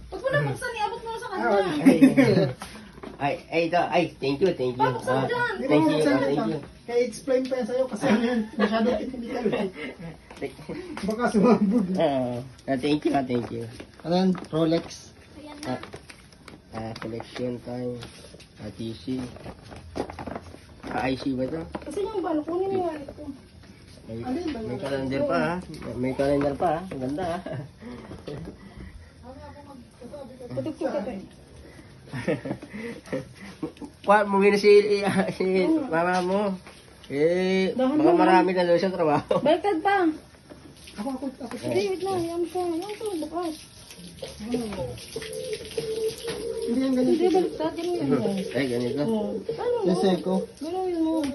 Pag mo nabuksan, iabot mo na sa kanya. Ito, thank you. Babuksan dyan. Thank you. Kaya explain pa yan sa'yo kasi ano yan, masyado technical. Baka sumabog. Thank you. Ano yan? Rolex. Collection time. TC. IC ba ito? Kasi yung balo, kunin mo yung wallet ko. May calendar pa ha. May calendar pa ha. Ang ganda ha. Patugtog ka tayo. Muwi na si mama mo. Baka marami na daw siya trabaho. Baliktad pa. Ako. Hindi, wait lang. Yan siya. Yan siya, bukas. Hindi yan ganyan. Hindi, baliktad. Ganun yan. Ay, ganito. Ano mo? Yung seko. Ganun mo.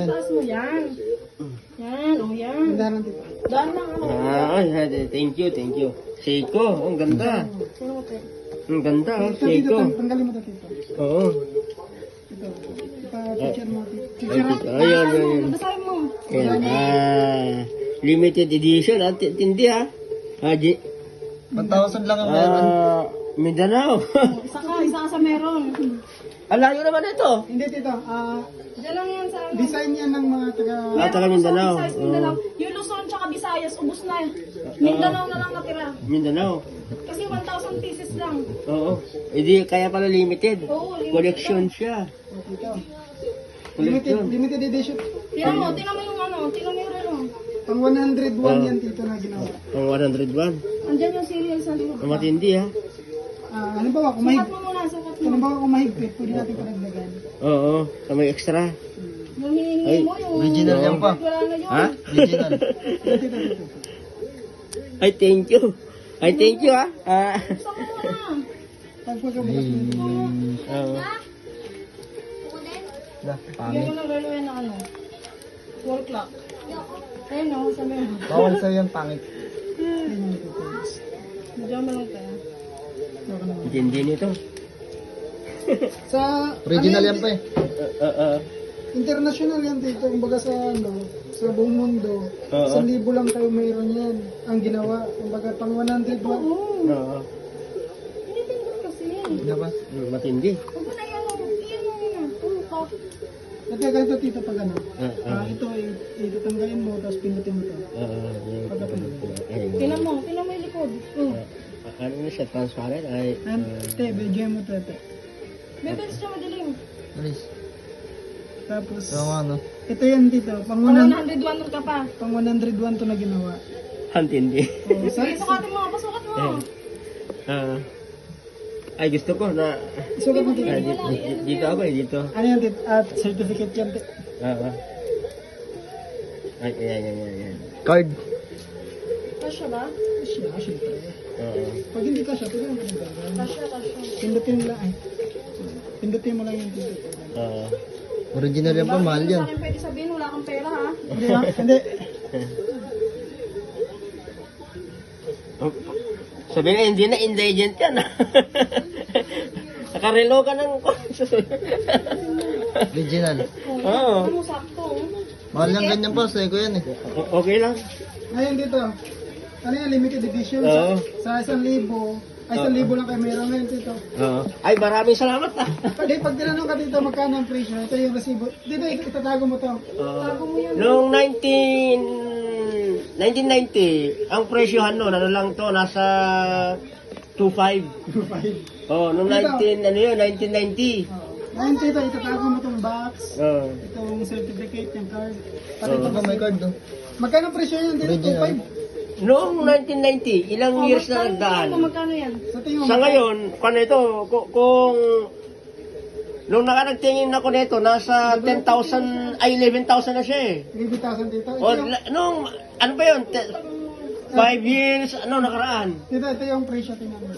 Taas mo yan. Yan, yan. Dahan lang dito. Daan lang ako. Thank you. Seiko, ang ganda. Sino ko tayo? Ang ganda, Ito, Seiko. tanggalin mo ito dito. Oo. Ito. Picture mo. Ayun. Basahin mo. Ayan. Limited edition, tindi ha. 1,000 lang ang meron. Mindanao. Isa ka sa meron. Alayo naman ito. Hindi dito. Diyan lang yan sa ano. Design yan ng mga taga... Taga Mindanao. Visayas, Mindanao. Yung Luzon tsaka Visayas, ubus na. Mindanao na lang natira. Mindanao. Kasi 1,000 pieces lang. Oo. Hindi, kaya pala limited. Oo, limited Collection siya. Collection. Limited edition. Tingnan mo yung ano, tingnan mo yung relo. Pang 101 yan dito na ginawa. Ang 101. Andyan yung serial sa likod. Ang matindi ha. Halimbawa, kung Sukat mo muna, sukat mo. halimbawa kung mahigpit, pwede natin padagdagan. Oo. Sa may extra. Yung hinihingi mo, yung... Original yan pa. Wala na yun. Ha? Original. Dito. Ay, thank you ha. Buksan mo muna. Pagpagkabukas mo dito. Oo. Bigyan mo ng relo yan na ano. Wall clock. Ayun no, sa meron. Bawal sa'yo yung pangit. Bigyan mo lang tayo. Matindi nito. Sa... Original yan pa eh. International yan dito. Kumbaga sa sa buong mundo. Oo. 1,000 lang kayo mayroon yan. Ang ginawa. Kumbaga pang 101. Oo. Hindi tingnan kasi yan. Diba? Matindi. Huwag mo na yan. Iyan mo yun. Kap. At ganito dito pag ano. Oo. Ito, itutanggalin mo, tapos pindutin mo ito. Tingnan mo yung likod. Ano na siya? Transparent? Ay. Ate, bigyan mo ito, ate. Bebels siya madilim. Alis. Tapos, Yung ano. ito yan dito. Pang Pang 100, 101 ka pa. pang 101 to na ginawa. Ang tindi. Oh, Sige, sukatin mo. Pasukat mo. Ay, gusto ko na... Isukat mo dito. Dito ako dito. Ano yan, tit? At certificate yan, tit. Oo. Ay, ayan. Card. Kasya ba? Asya, syempre. Oo. Pag hindi ka siya, pwede mo ka Kasya. Pindutin mo lang, ay. Pindutin mo lang yung dito. Oo. Original yan pa, mahal yan. Sa akin pwede sabihin, wala kang pera ha. Hindi ba? Hindi. Sabi nga, hindi na indigent yan. Nakarelo ka ng... Original. Oo. Ano sakto? Mahal yan ganyan pa, seko yan eh. Okay lang. Ngayon dito, ano yan, limited edition Oo. sa 1,000. Ay, 1,000 lang kayo meron ngayon dito. Oo. Ay, maraming salamat ah. Pag tinanong ka dito, magkano ang presyo? Ito yung resibo. Dito, itatago mo to. Tago mo yan. Noong 1990, ang presyohan noon, ano lang to, nasa 2.5. 2,500. Oh, noong 1990. Ngayon dito, itatago mo tong box. Oh. Itong certificate, yung card. Pati Oo. ito May card no? Magkano ang presyo yan dito? Original. 2,500. Noong 1990, ilang years na nagdaan. Magkano yan? Sa tingin mo, Sa ngayon, paano ito, kung nung nakanagtingin ako nito, nasa 10,000, ay 11,000 na siya eh. 3,000 dito. Ito O, yung, nung, ano ba yun, 5 years, ano, nakaraan. ito yung presyo, tingnan mo.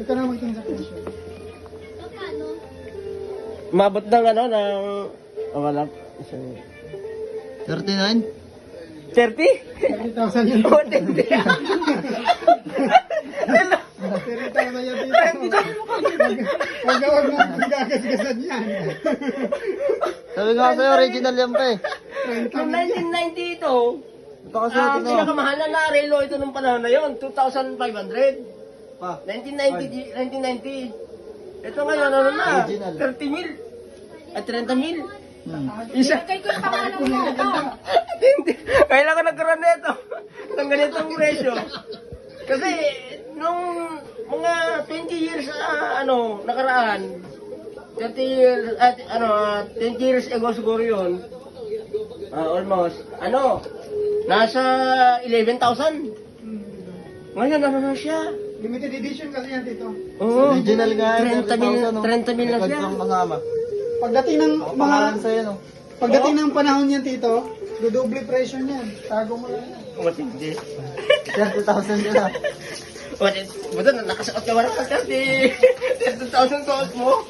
Ito na magtingin sa presyo. Mabot ng ano, ng, wala, 39? 30? 30,000 yan. O, 30. 30,000 yan dito. Huwag na gagasgasan yan. Sabi nga sa'yo, original yan pa eh. Noong 1990 ito, Napakasuotin mo. Pinakamahal na relo ito nung panahon na yon, 2,500. Pa. 1990. Ito ngayon, ano na? Original. 30 mil. At 30 mil. Isa. Kay ko yung pangalan mo. Kailan ko nagkaroon nito ng ganitong presyo. Kasi, nung mga 20 years nakaraan, 20 years ago siguro yun, almost, nasa 11,000. Ngayon, ano na siya? Limited edition kasi yan, Tito. Oo. Original nga. 30 mil na siya. Ang kasama. Pagdating ng mga... Pangalan sa'yo, no? Pagdating ng panahon niyan, Tito, dodoble presyo niyan. Tago mo lang yan. Matindi. 30,000 yun, ha? Buto, nakasuot ka ba ng pagkati? 30,000 suot mo?